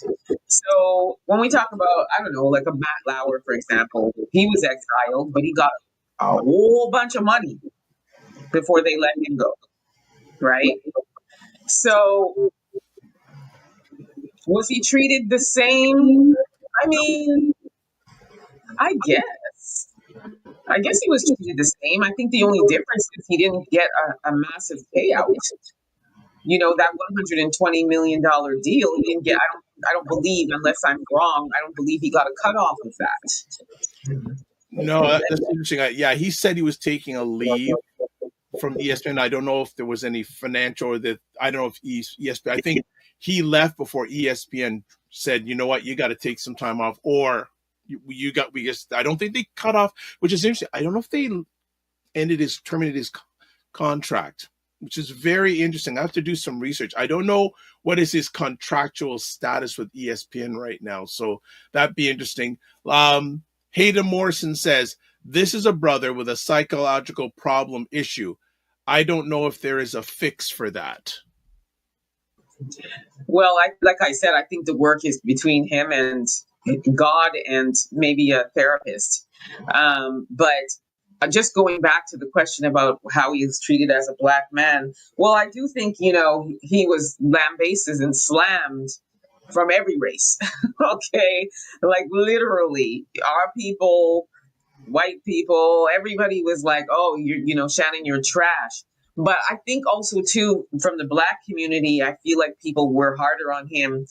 So when we talk about, I don't know, like a Matt Lauer, for example, he was exiled, but he got a whole bunch of money before they let him go, right? So was he treated the same? I mean, I guess. I guess he was treated the same. I think the only difference is he didn't get a massive payout. That $120 million deal, he didn't get. I don't believe, unless I'm wrong, I don't believe he got a cut off of that. No, that's interesting. Yeah, he said he was taking a leave from ESPN. I don't know if there was any financial or that. I don't know if ESPN. I think he left before ESPN said, you know what, you got to take some time off, or we just. I don't think they cut off, which is interesting. I don't know if they terminated his contract, which is very interesting. I have to do some research. I don't know what is his contractual status with ESPN right now, so that'd be interesting. Hayden Morrison says, this is a brother with a psychological problem issue. I don't know if there is a fix for that. Well, like I said, I think the work is between him and God and maybe a therapist. But just going back to the question about how he is treated as a black man, well, I do think, he was lambasted and slammed from every race. Okay. Like literally our people, white people, everybody was like, oh, Shannon, you're trash. But I think also too, from the black community, I feel like people were harder on him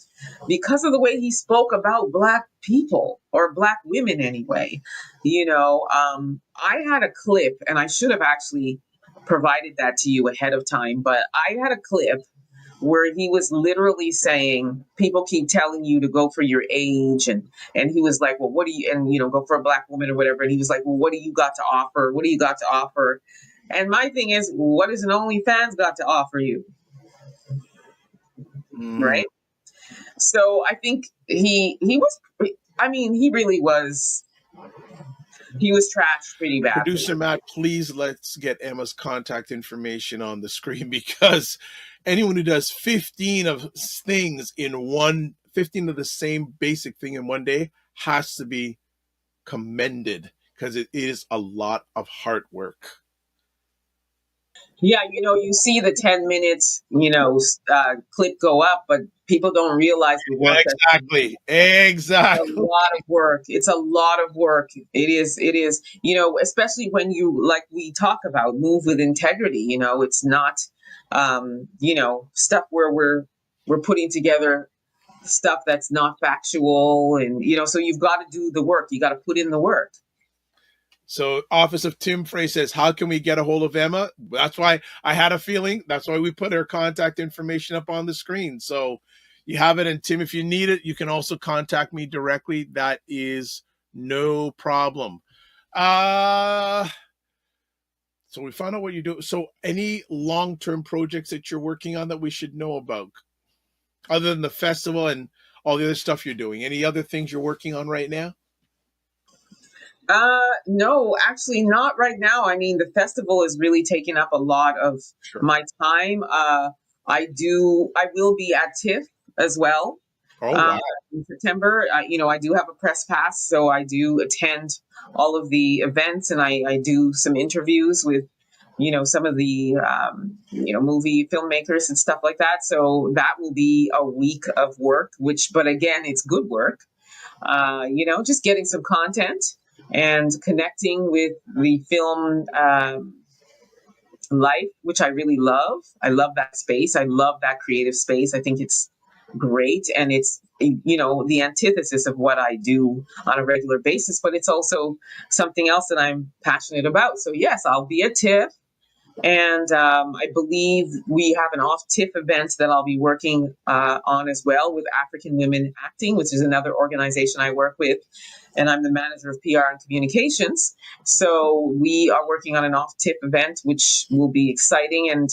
because of the way he spoke about black people, or black women anyway. I had a clip, and I should have actually provided that to you ahead of time, but I had a clip where he was literally saying, people keep telling you to go for your age. And he was like, well, what do you, and, go for a black woman or whatever. And he was like, well, what do you got to offer? What do you got to offer? And my thing is, what does an OnlyFans got to offer you? Right. So I think he really was, he was trashed pretty bad. Producer Matt, please let's get Emma's contact information on the screen, because anyone who does 15 of things 15 of the same basic thing in one day has to be commended, because it is a lot of hard work. Yeah, you see the 10 minutes, clip go up, but people don't realize the work. Exactly. It's a lot of work. It's a lot of work. It is, especially when you, like we talk about, move with integrity. It's not, stuff where we're putting together stuff that's not factual. And, so you've got to do the work. You got to put in the work. So Office of Tim Frey says, how can we get a hold of Emma? That's why I had a feeling. That's why we put her contact information up on the screen. So you have it. And Tim, if you need it, you can also contact me directly. That is no problem. So we found out what you do. So any long-term projects that you're working on that we should know about, other than the festival and all the other stuff you're doing? Any other things you're working on right now? No, actually not right now. I mean, the festival is really taking up a lot of my time. I will be at TIFF as well. Oh, wow. In September. I do have a press pass, so I do attend all of the events, and I do some interviews with, some of the, movie filmmakers and stuff like that. So that will be a week of work, but again, it's good work. Just getting some content and connecting with the film life, which I really love. I love that space. I love that creative space. I think it's great, and it's, the antithesis of what I do on a regular basis, but it's also something else that I'm passionate about. So yes, I'll be at TIFF. And I believe we have an off TIFF event that I'll be working on as well with African Women Acting, which is another organization I work with. And I'm the manager of PR and communications. So we are working on an off TIFF event, which will be exciting. And,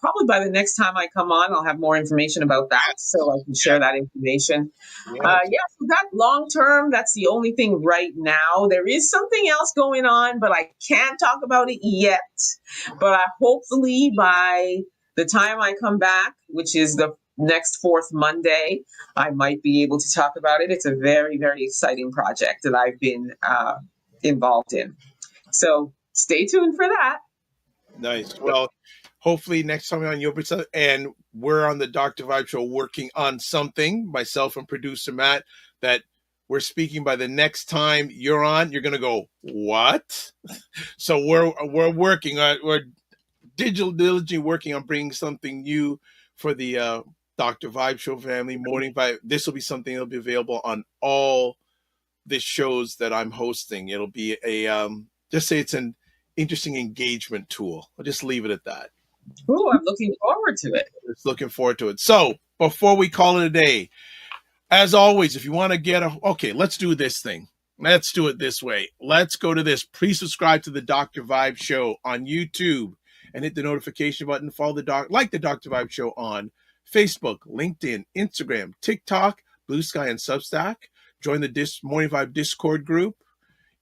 probably by the next time I come on, I'll have more information about that. So I can share that information. So that long term, that's the only thing right now. There is something else going on, but I can't talk about it yet. But hopefully by the time I come back, which is the next fourth Monday, I might be able to talk about it. It's a very, very exciting project that I've been involved in. So stay tuned for that. Nice. Well, hopefully next time on your episode, and we're on the Dr. Vibe Show working on something, myself and producer Matt, that we're speaking by the next time you're on, you're going to go, what? So we're working on, we're diligently working on bringing something new for the Dr. Vibe Show family, Morning Vibe. This will be something that'll be available on all the shows that I'm hosting. It'll be a, just say it's an interesting engagement tool. I'll just leave it at that. Oh, I'm looking forward to it. Just looking forward to it. So before we call it a day, as always, if you want to get let's do this thing. Let's do it this way. Let's go to this. Please subscribe to the Dr. Vibe Show on YouTube and hit the notification button. Follow the Dr. Vibe Show on Facebook, LinkedIn, Instagram, TikTok, Blue Sky, and Substack. Join the Morning Vibe Discord group.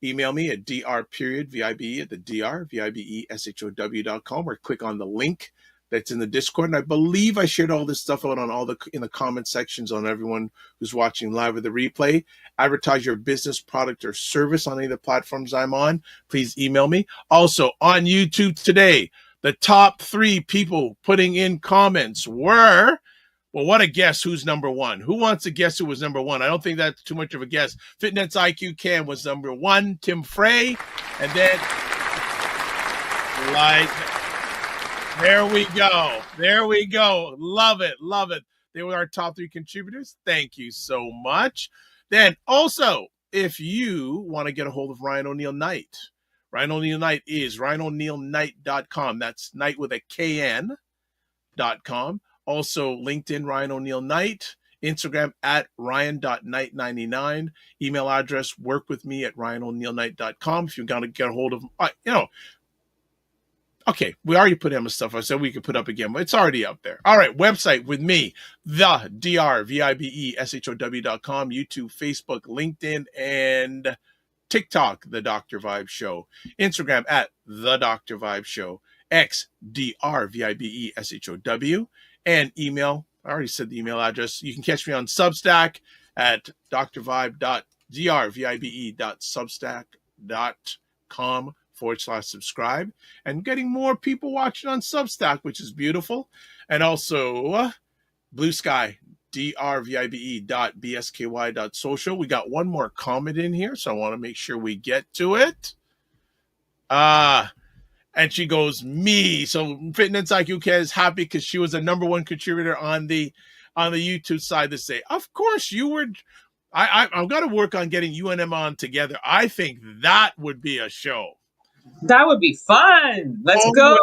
Email me at dr.vibe@vibe.com or click on the link that's in the Discord. And I believe I shared all this stuff out on in the comment sections on everyone who's watching live or the replay. Advertise your business, product, or service on any of the platforms I'm on. Please email me. Also on YouTube today, the top 3 people putting in comments were, well, what a guess who's number 1. Who wants to guess who was number 1? I don't think that's too much of a guess. Fitness IQ Cam was number 1. Tim Frey. And then, there we go. There we go. Love it. Love it. They were our top 3 contributors. Thank you so much. Then also, if you want to get a hold of Ryan O'Neill Knight, Ryan O'Neill Knight is RyanO'NeillKnight.com. That's Knight with a KN.com. Also, LinkedIn, Ryan O'Neill Knight. Instagram at Ryan.Knight99. Email address, workwithme@RyanO'NeillKnight.com. If you want to get a hold of, okay, we already put Emma's stuff. I said we could put up again, but it's already up there. All right, website with me, the drvibeshow.com, YouTube, Facebook, LinkedIn, and TikTok, The Dr. Vibe Show. Instagram at The Dr. Vibe Show. X, drvibeshow. And email, I already said the email address. You can catch me on Substack at drvibe.drvibe.substack.com/subscribe. And getting more people watching on Substack, which is beautiful. And also Blue Sky, drvibe.bsky.social. We got one more comment in here, so I want to make sure we get to it. And she goes, me. So Fitness IQ is happy because she was a number 1 contributor on the YouTube side to say, of course you were. I've got to work on getting you and Emma on together. I think that would be a show. That would be fun. Let's go.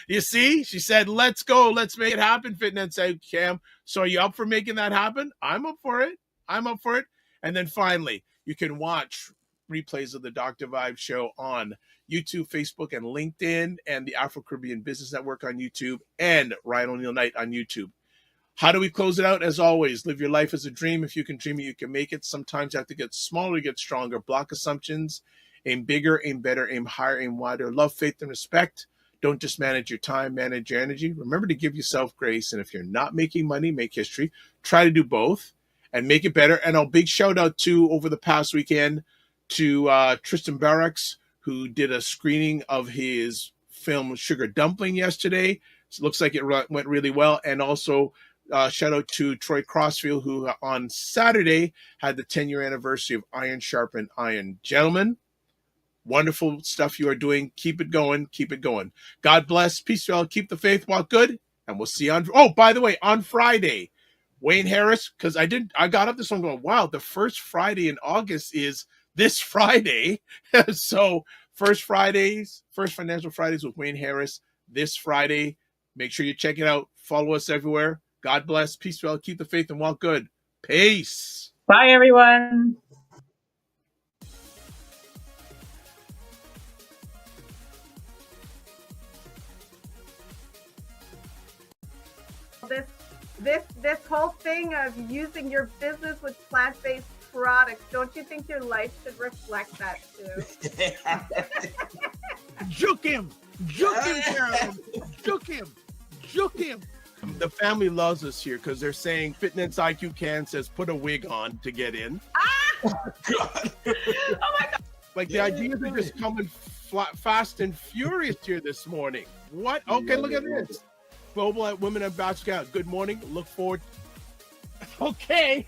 You see, she said, let's go. Let's make it happen, Fitness IQ Cam. So are you up for making that happen? I'm up for it. And then finally, you can watch replays of the Dr. Vibe Show on YouTube, Facebook, and LinkedIn, and the Afro-Caribbean Business Network on YouTube, and Ryan O'Neill Knight on YouTube. How do we close it out? As always, live your life as a dream. If you can dream it, you can make it. Sometimes you have to get smaller to get stronger. Block assumptions. Aim bigger, aim better, aim higher, aim wider. Love, faith, and respect. Don't just manage your time, manage your energy. Remember to give yourself grace. And if you're not making money, make history. Try to do both and make it better. And a big shout out to, over the past weekend, to Tristan Barracks, who did a screening of his film Sugar Dumpling yesterday. So it looks like it went really well. And also shout out to Troy Crossfield, who on Saturday had the 10-year anniversary of Iron Sharpened Iron. Gentlemen, Wonderful stuff you are doing. Keep it going. Keep it going. God bless. Peace, y'all. Keep the faith, walk good. And we'll see you on. Oh, by the way, on Friday, Wayne Harris, because I got up this one going, wow, the first Friday in August is this Friday. So first Financial Fridays with Wayne Harris this Friday. Make sure you check it out. Follow us everywhere. God bless. Peace, y'all. Keep the faith and walk good. Peace. Bye, everyone. This whole thing of using your business with plant-based products, don't you think your life should reflect that too? Juke him, Carolyn. Juke him. The family loves us here because they're saying Fitness IQ Can says put a wig on to get in. Oh my God. Like the ideas are just coming fast and furious here this morning. What? Okay, look at this. Global Women Ambassador. Good morning. Look forward. Okay.